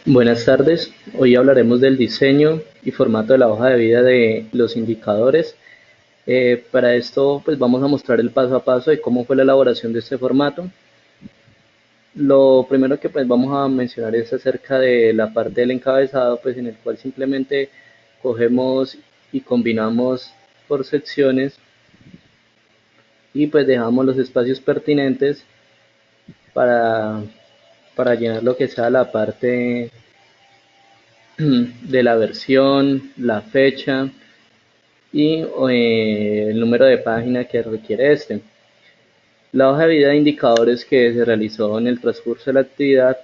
Buenas tardes, hoy hablaremos del diseño y formato de la hoja de vida de los indicadores. Para esto pues vamos a mostrar el paso a paso de cómo fue la elaboración de este formato. Lo primero que pues vamos a mencionar es acerca de la parte del encabezado, pues en el cual simplemente cogemos y combinamos por secciones y pues dejamos los espacios pertinentes para, para llenar lo que sea la parte de la versión, la fecha y el número de página que requiere este. La hoja de vida de indicadores que se realizó en el transcurso de la actividad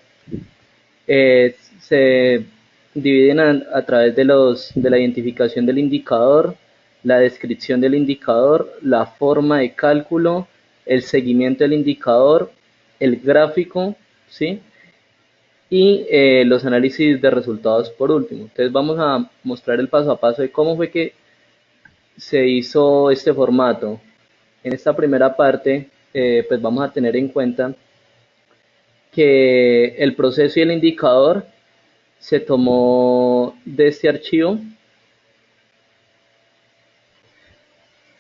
se dividen a través de la identificación del indicador, la descripción del indicador, la forma de cálculo, el seguimiento del indicador, el gráfico, ¿sí? Y los análisis de resultados por último. Entonces vamos a mostrar el paso a paso de cómo fue que se hizo este formato. En esta primera parte, pues vamos a tener en cuenta que el proceso y el indicador se tomó de este archivo.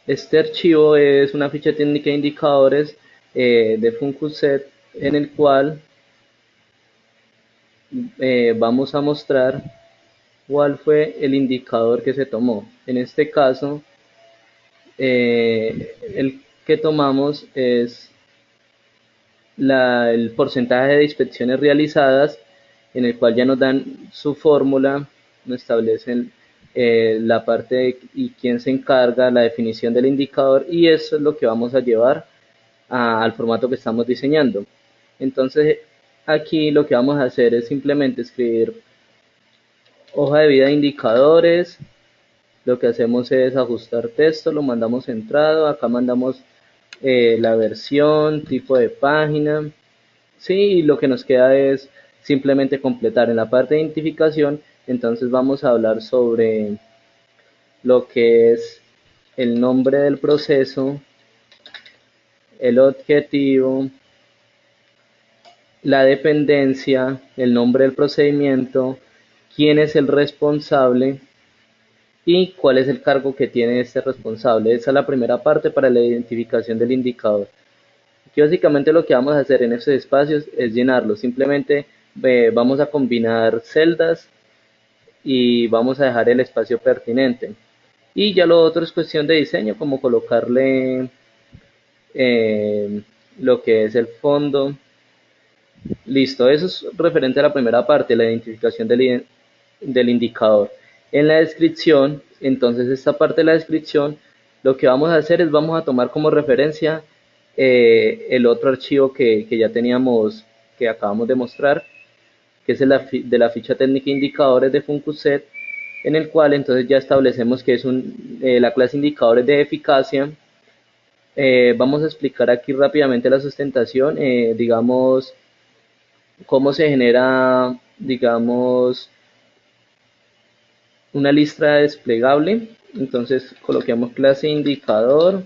Este archivo es una ficha técnica de indicadores de Funcuset en el cual vamos a mostrar cuál fue el indicador que se tomó. En este caso, el que tomamos es el porcentaje de inspecciones realizadas, en el cual ya nos dan su fórmula, nos establecen la parte de y quién se encarga, la definición del indicador, y eso es lo que vamos a llevar al formato que estamos diseñando. Entonces, aquí lo que vamos a hacer es simplemente escribir hoja de vida de indicadores. Lo que hacemos es ajustar texto, lo mandamos centrado, acá mandamos la versión, tipo de página. Sí, y lo que nos queda es simplemente completar en la parte de identificación. Entonces vamos a hablar sobre lo que es el nombre del proceso, el objetivo, la dependencia, el nombre del procedimiento, quién es el responsable y cuál es el cargo que tiene este responsable. Esa es la primera parte para la identificación del indicador. Aquí básicamente lo que vamos a hacer en estos espacios es llenarlos. Simplemente vamos a combinar celdas y vamos a dejar el espacio pertinente. Y ya lo otro es cuestión de diseño, como colocarle eh, lo que es el fondo. Listo, eso es referente a la primera parte, la identificación del indicador. En la descripción, entonces esta parte de la descripción, lo que vamos a hacer es vamos a tomar como referencia el otro archivo que ya teníamos, que acabamos de mostrar, que es de la ficha técnica indicadores de Funcuset, en el cual entonces ya establecemos que es la clase indicadores de eficacia. Vamos a explicar aquí rápidamente la sustentación, digamos, cómo se genera, digamos, una lista desplegable. Entonces coloquemos clase indicador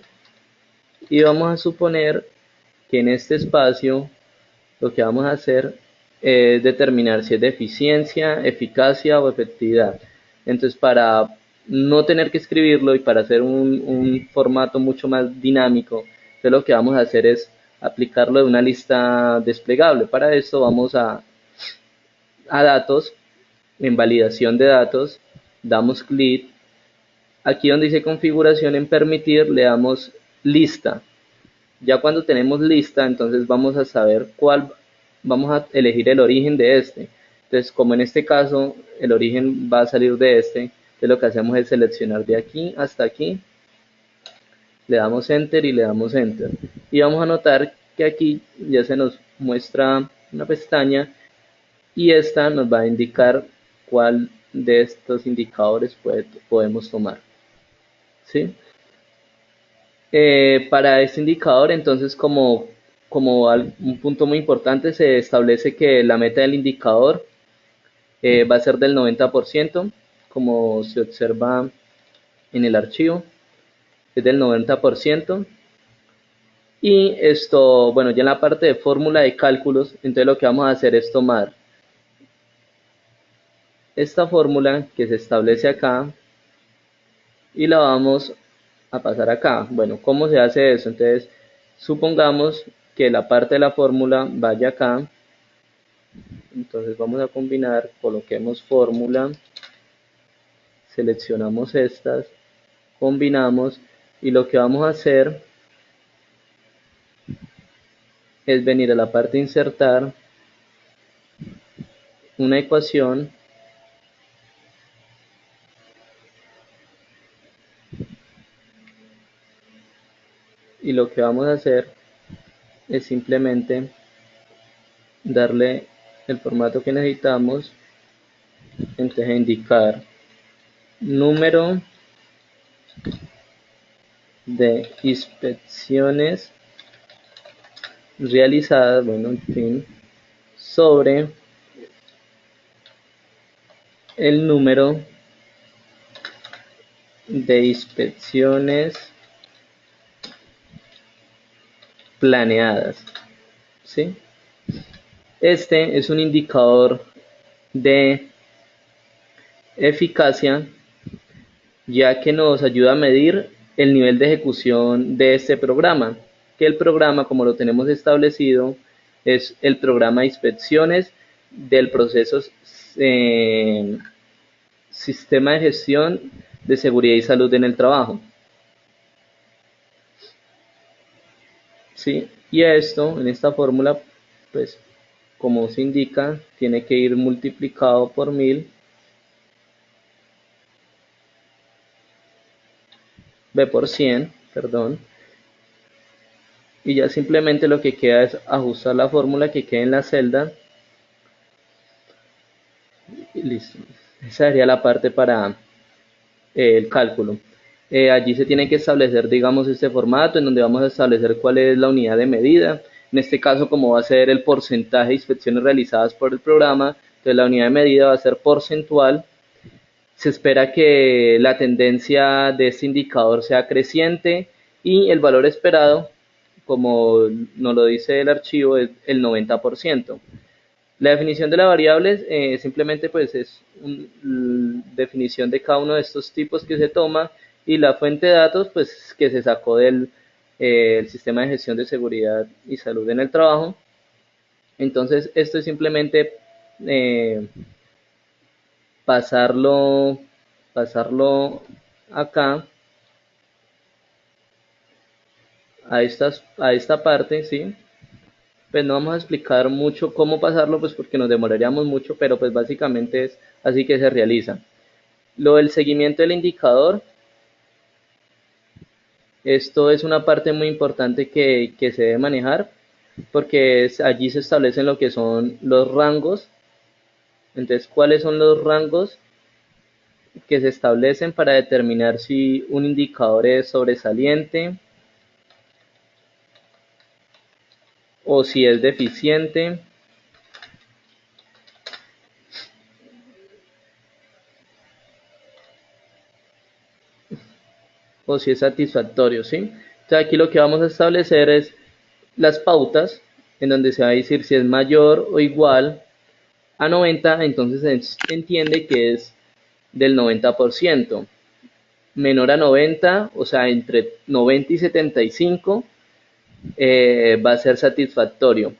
y vamos a suponer que en este espacio lo que vamos a hacer es determinar si es de eficiencia, eficacia o efectividad. Entonces, para no tener que escribirlo y para hacer un formato mucho más dinámico, entonces lo que vamos a hacer es aplicarlo de una lista desplegable. Para esto vamos a datos, en validación de datos, damos clic. Aquí donde dice configuración en permitir, le damos lista. Ya cuando tenemos lista, entonces vamos a saber cuál, vamos a elegir el origen de este. Entonces, como en este caso el origen va a salir de este, entonces lo que hacemos es seleccionar de aquí hasta aquí, le damos enter y le damos enter. Y vamos a notar que aquí ya se nos muestra una pestaña y esta nos va a indicar cuál de estos indicadores podemos tomar. ¿Sí? Para este indicador, entonces, como un punto muy importante, se establece que la meta del indicador va a ser del 90%, como se observa en el archivo, es del 90%. Y esto, bueno, ya en la parte de fórmula de cálculos, entonces lo que vamos a hacer es tomar esta fórmula que se establece acá y la vamos a pasar acá. Bueno, ¿cómo se hace eso? Entonces, supongamos que la parte de la fórmula vaya acá. Entonces vamos a combinar, coloquemos fórmula, seleccionamos estas, combinamos y lo que vamos a hacer es venir a la parte insertar una ecuación y lo que vamos a hacer es simplemente darle el formato que necesitamos, entonces indicar número de inspecciones realizadas, bueno, en fin, sobre el número de inspecciones planeadas, ¿sí? Este es un indicador de eficacia, ya que nos ayuda a medir el nivel de ejecución de este programa, que el programa, como lo tenemos establecido, es el programa de inspecciones del proceso sistema de gestión de seguridad y salud en el trabajo. ¿Sí? Y esto, en esta fórmula, pues como se indica, tiene que ir multiplicado por 1000, b por 100, perdón, y ya simplemente lo que queda es ajustar la fórmula que quede en la celda y listo. Esa sería la parte para el cálculo. Allí se tiene que establecer, digamos, este formato en donde vamos a establecer cuál es la unidad de medida. En este caso, como va a ser el porcentaje de inspecciones realizadas por el programa, entonces la unidad de medida va a ser porcentual. Se espera que la tendencia de este indicador sea creciente y el valor esperado, como nos lo dice el archivo, es el 90%. La definición de la variable simplemente pues es una definición de cada uno de estos tipos que se toma y la fuente de datos pues que se sacó del el sistema de gestión de seguridad y salud en el trabajo. Entonces esto es simplemente eh, pasarlo, pasarlo acá a esta parte, ¿sí? Pues no vamos a explicar mucho cómo pasarlo, pues porque nos demoraríamos mucho, pero pues básicamente es así que se realiza. Lo del seguimiento del indicador, esto es una parte muy importante que se debe manejar, porque allí se establecen lo que son los rangos. Entonces, ¿cuáles son los rangos que se establecen para determinar si un indicador es sobresaliente o si es deficiente o si es satisfactorio, ¿sí? Entonces aquí lo que vamos a establecer es las pautas en donde se va a decir si es mayor o igual a 90, entonces se entiende que es del 90%. Menor a 90, o sea, entre 90 y 75, va a ser satisfactorio.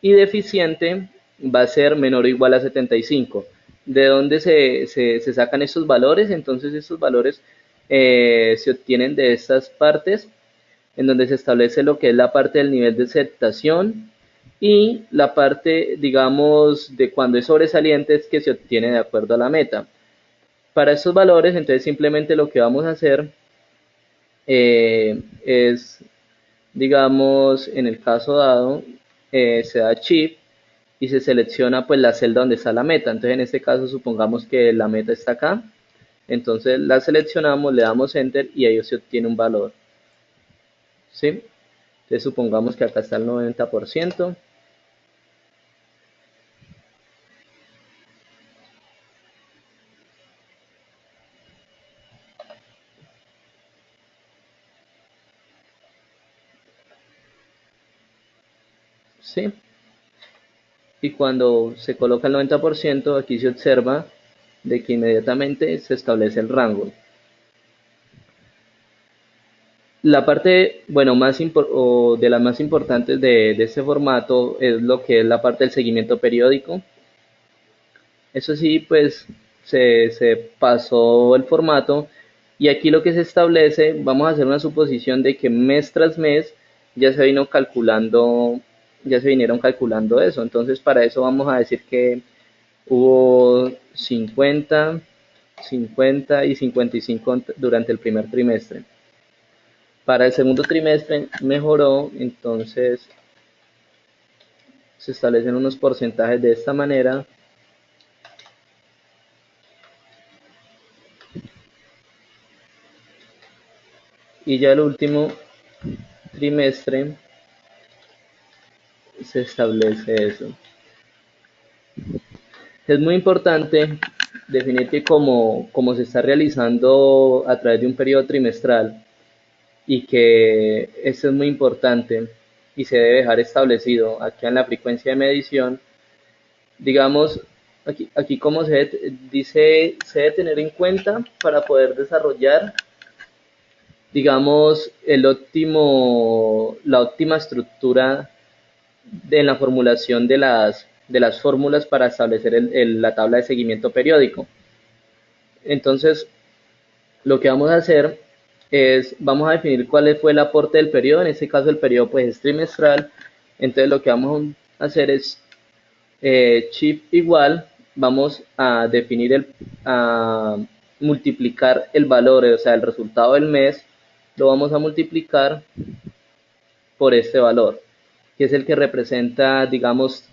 Y deficiente va a ser menor o igual a 75. ¿De dónde se sacan estos valores? Entonces estos valores se obtienen de estas partes en donde se establece lo que es la parte del nivel de aceptación y la parte, digamos, de cuando es sobresaliente es que se obtiene de acuerdo a la meta. Para estos valores, entonces simplemente lo que vamos a hacer es, digamos, en el caso dado, se da Shift y se selecciona pues la celda donde está la meta. Entonces en este caso supongamos que la meta está acá. Entonces la seleccionamos, le damos Enter y ahí se obtiene un valor. ¿Sí? Entonces supongamos que acá está el 90%. ¿Sí? Y cuando se coloca el 90%, aquí se observa de que inmediatamente se establece el rango. La parte, bueno, o de las más importantes de este formato es lo que es la parte del seguimiento periódico. Eso sí, pues se pasó el formato y aquí lo que se establece, vamos a hacer una suposición de que mes tras mes ya se vino calculando, ya se vinieron calculando eso. Entonces, para eso vamos a decir que hubo 50, 50 y 55 durante el primer trimestre. Para el segundo trimestre mejoró, entonces se establecen unos porcentajes de esta manera y ya el último trimestre se establece eso. Es muy importante definir que como se está realizando a través de un periodo trimestral y que esto es muy importante y se debe dejar establecido aquí en la frecuencia de medición, digamos, aquí como dice, se debe tener en cuenta para poder desarrollar, digamos, la óptima estructura en la formulación de las fórmulas para establecer la tabla de seguimiento periódico. Entonces, lo que vamos a hacer es, vamos a definir cuál fue el aporte del periodo, en este caso el periodo pues es trimestral, entonces lo que vamos a hacer es chip igual, vamos a a multiplicar el valor, o sea, el resultado del mes, lo vamos a multiplicar por este valor, que es el que representa, digamos,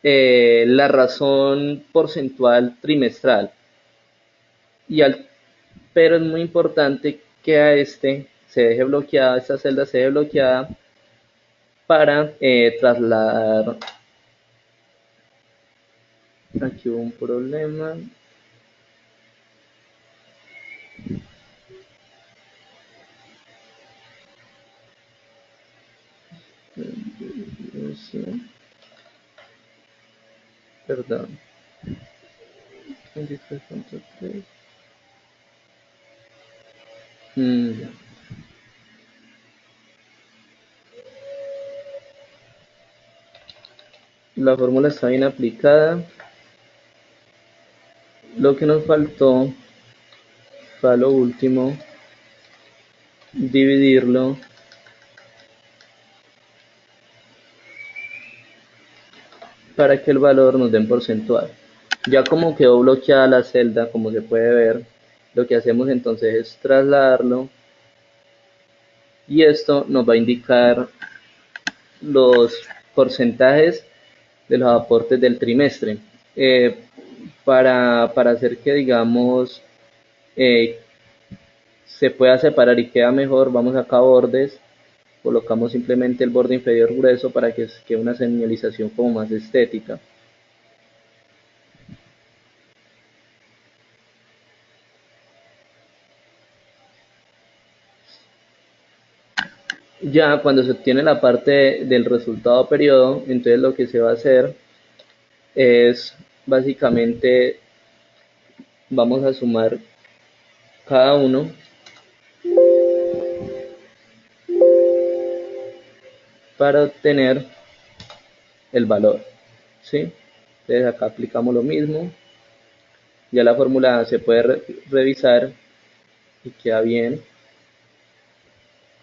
la razón porcentual trimestral. Pero es muy importante que a este se deje bloqueada, esta celda se deje bloqueada para trasladar. Aquí hubo un problema. Perdón. 23.3. Ya. La fórmula está bien aplicada. Lo que nos faltó fue lo último, dividirlo para que el valor nos dé en porcentual. Ya como quedó bloqueada la celda, como se puede ver, lo que hacemos entonces es trasladarlo y esto nos va a indicar los porcentajes de los aportes del trimestre. Eh, para hacer que, digamos, eh, se pueda separar y queda mejor, vamos acá a bordes, colocamos simplemente el borde inferior grueso para que quede una señalización como más estética. Ya cuando se obtiene la parte del resultado periodo, entonces lo que se va a hacer es básicamente vamos a sumar cada uno para obtener el valor, ¿sí? Entonces acá aplicamos lo mismo, ya la fórmula se puede revisar y queda bien,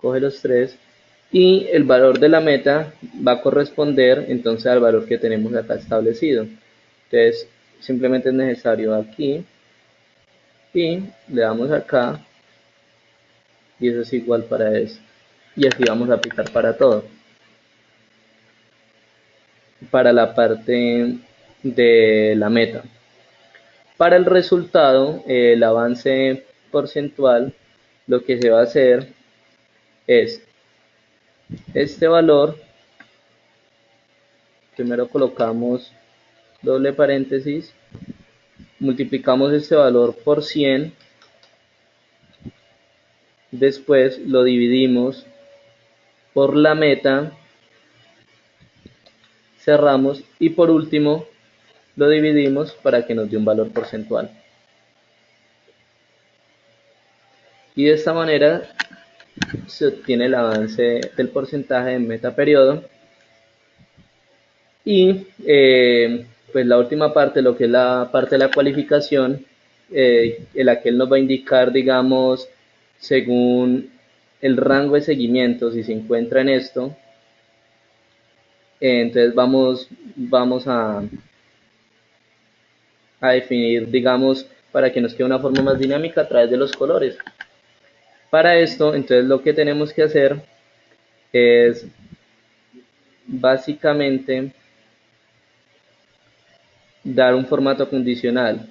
coge los tres y el valor de la meta va a corresponder entonces al valor que tenemos acá establecido. Entonces simplemente es necesario aquí y le damos acá y eso es igual para eso. Y así vamos a aplicar para todo. Para la parte de la meta. Para el resultado, el avance porcentual, lo que se va a hacer es este valor, primero colocamos doble paréntesis, multiplicamos este valor por 100, después lo dividimos por la meta, cerramos y por último lo dividimos para que nos dé un valor porcentual. y de esta manera se obtiene el avance del porcentaje en metaperiodo. Y pues la última parte, lo que es la parte de la cualificación, en la que él nos va a indicar, digamos, según el rango de seguimiento, si se encuentra en esto, entonces vamos a definir, digamos, para que nos quede una forma más dinámica a través de los colores. Para esto, entonces lo que tenemos que hacer es básicamente dar un formato condicional.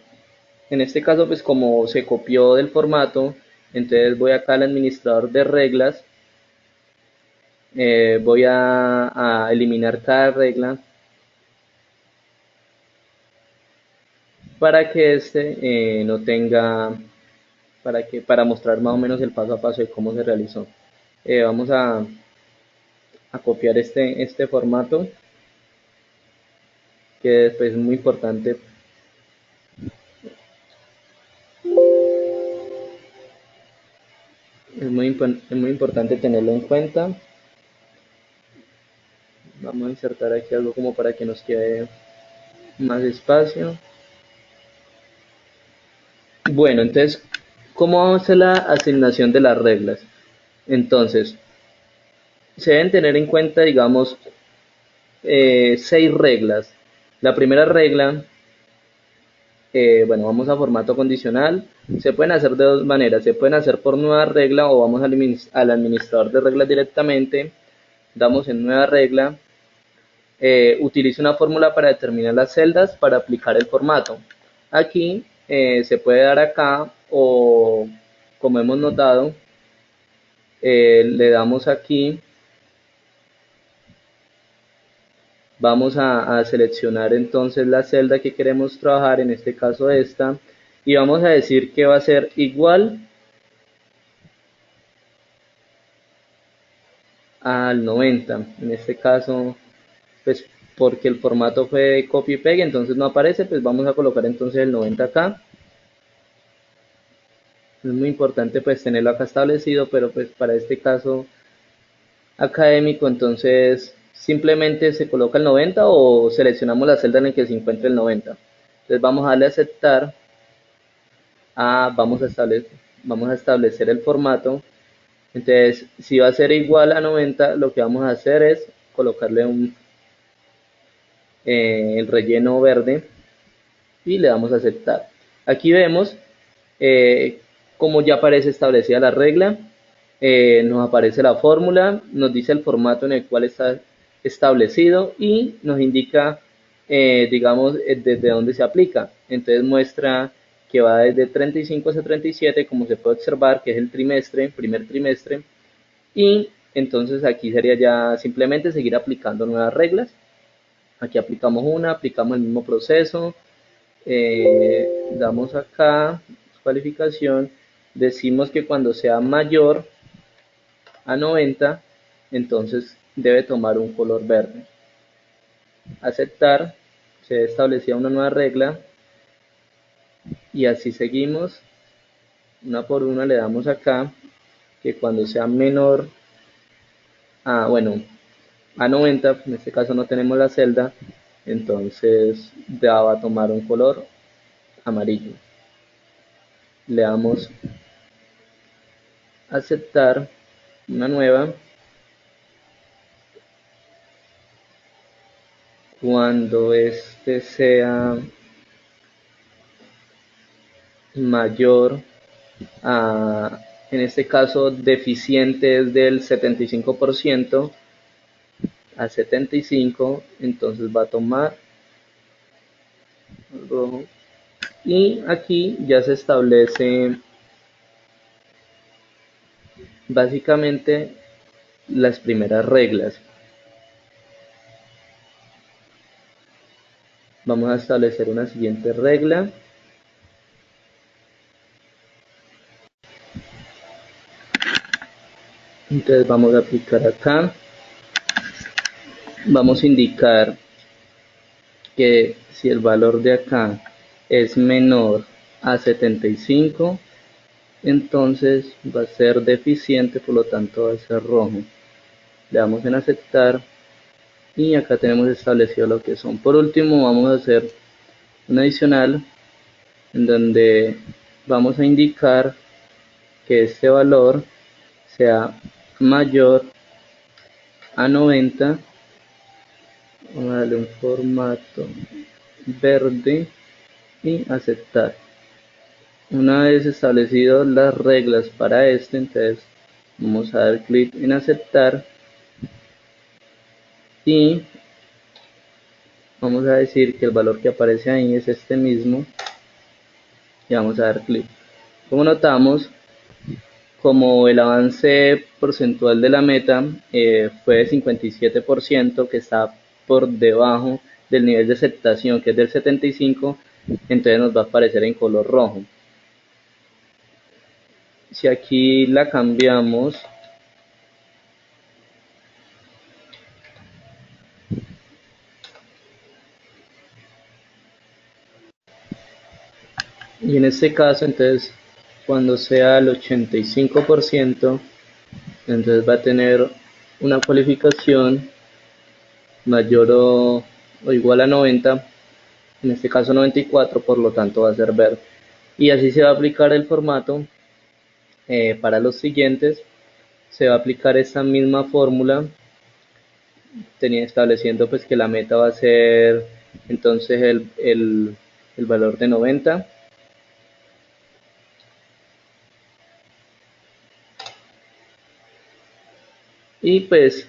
En este caso, pues como se copió del formato, entonces voy acá al administrador de reglas, voy a eliminar cada regla para que este no tenga, para mostrar más o menos el paso a paso de cómo se realizó. Vamos a copiar este formato, que después es muy importante. Es muy importante tenerlo en cuenta. Vamos a insertar aquí algo como para que nos quede más espacio. Bueno, entonces, ¿cómo vamos a hacer la asignación de las reglas? Entonces, se deben tener en cuenta, digamos, 6 reglas. La primera regla, bueno, vamos a formato condicional. Se pueden hacer de dos maneras. Se pueden hacer por nueva regla o vamos al administrador de reglas directamente. Damos en nueva regla. Utiliza una fórmula para determinar las celdas para aplicar el formato. Aquí se puede dar acá o, como hemos notado, le damos aquí, vamos a seleccionar entonces la celda que queremos trabajar, en este caso esta, y vamos a decir que va a ser igual al 90. En este caso, pues porque el formato fue copy y pegue, entonces no aparece, pues vamos a colocar entonces el 90 acá. Es muy importante pues tenerlo acá establecido, pero pues para este caso académico, entonces simplemente se coloca el 90 o seleccionamos la celda en la que se encuentra el 90. Entonces vamos a darle a aceptar, vamos a establecer el formato. Entonces si va a ser igual a 90, lo que vamos a hacer es colocarle el relleno verde y le damos a aceptar. Aquí vemos como ya aparece establecida la regla, nos aparece la fórmula, nos dice el formato en el cual está establecido y nos indica, digamos, desde dónde se aplica. Entonces muestra que va desde 35 hasta 37, como se puede observar, que es el trimestre, primer trimestre, y entonces aquí sería ya simplemente seguir aplicando nuevas reglas. Aquí aplicamos una, aplicamos el mismo proceso, damos acá cualificación, decimos que cuando sea mayor a 90, entonces debe tomar un color verde. Aceptar, se establecía una nueva regla y así seguimos, una por una le damos acá que cuando sea menor a, bueno, a 90, en este caso no tenemos la celda, entonces ya va a tomar un color amarillo. Le damos aceptar, una nueva. Cuando este sea mayor a, en este caso deficiente es del 75% a 75, entonces va a tomar rojo. Y aquí ya se establece básicamente las primeras reglas. Vamos a establecer una siguiente regla. Entonces vamos a aplicar acá. Vamos a indicar que si el valor de acá es menor a 75, entonces va a ser deficiente, por lo tanto va a ser rojo. Le damos en aceptar y acá tenemos establecido lo que son. Por último vamos a hacer un adicional en donde vamos a indicar que este valor sea mayor a 90. Vamos a darle un formato verde y aceptar. Una vez establecido las reglas para este, entonces vamos a dar clic en aceptar y vamos a decir que el valor que aparece ahí es este mismo y vamos a dar clic. Como notamos, como el avance porcentual de la meta fue de 57%, que está por debajo del nivel de aceptación, que es del 75%, entonces nos va a aparecer en color rojo. Si aquí la cambiamos, y en este caso, entonces, cuando sea el 85%, entonces va a tener una cualificación mayor o igual a 90, en este caso 94, por lo tanto va a ser verde. Y así se va a aplicar el formato para los siguientes. Se va a aplicar esta misma fórmula, estableciendo pues que la meta va a ser entonces el valor de 90. Y pues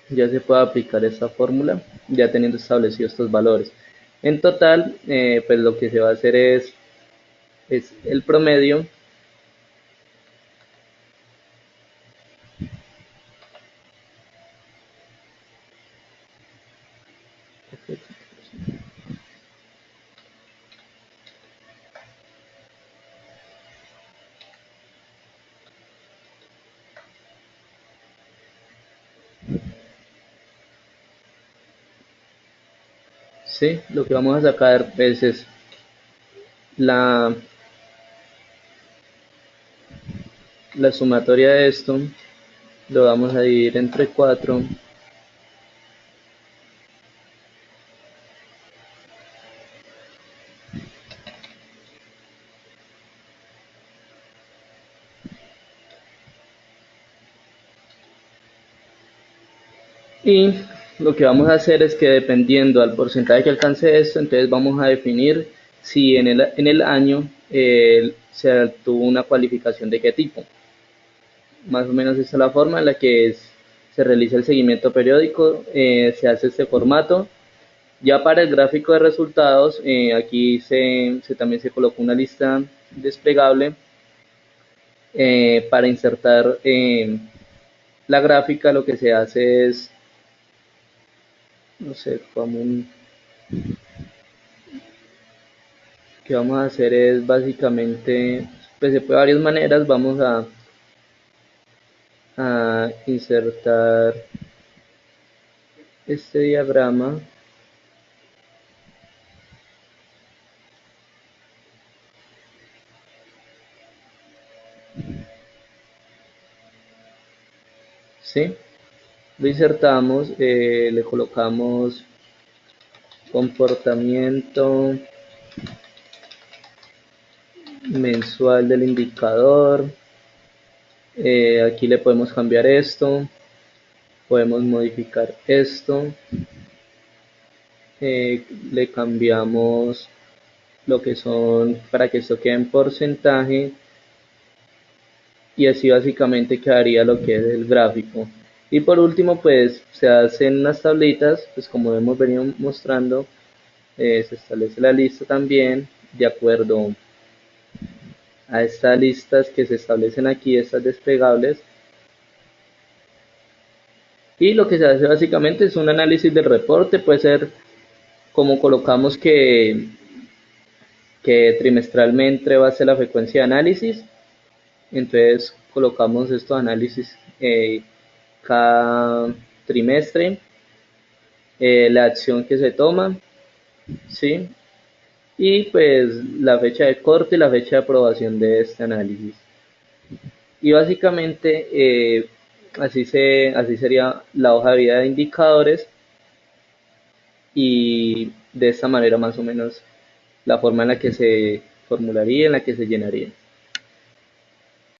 ya se puede aplicar esta fórmula ya teniendo establecidos estos valores. En total, pues lo que se va a hacer es el promedio ¿sí? Lo que vamos a sacar pues, es la, la sumatoria de esto, lo vamos a dividir entre 4. Y lo que vamos a hacer es que dependiendo al porcentaje que alcance esto, entonces vamos a definir si en el año se tuvo una cualificación de qué tipo. Más o menos esa es la forma en la que se realiza el seguimiento periódico, se hace este formato. Ya para el gráfico de resultados, aquí también se colocó una lista desplegable para insertar la gráfica. Lo que se hace es, no sé, que vamos a hacer es básicamente, pues se puede de varias maneras. Vamos a insertar este diagrama. ¿Sí? Lo insertamos, le colocamos comportamiento mensual del indicador. Aquí le podemos cambiar esto, podemos modificar esto, le cambiamos lo que son para que esto quede en porcentaje y así básicamente quedaría lo que es el gráfico. Y por último pues se hacen unas tablitas, pues como hemos venido mostrando, se establece la lista también de acuerdo a estas listas que se establecen aquí, estas desplegables. Y lo que se hace básicamente es un análisis del reporte. Puede ser como colocamos que trimestralmente va a ser la frecuencia de análisis, entonces colocamos estos análisis cada trimestre, la acción que se toma, ¿sí? y pues la fecha de corte y la fecha de aprobación de este análisis. Y básicamente así sería la hoja de vida de indicadores y de esta manera más o menos la forma en la que se formularía, en la que se llenaría.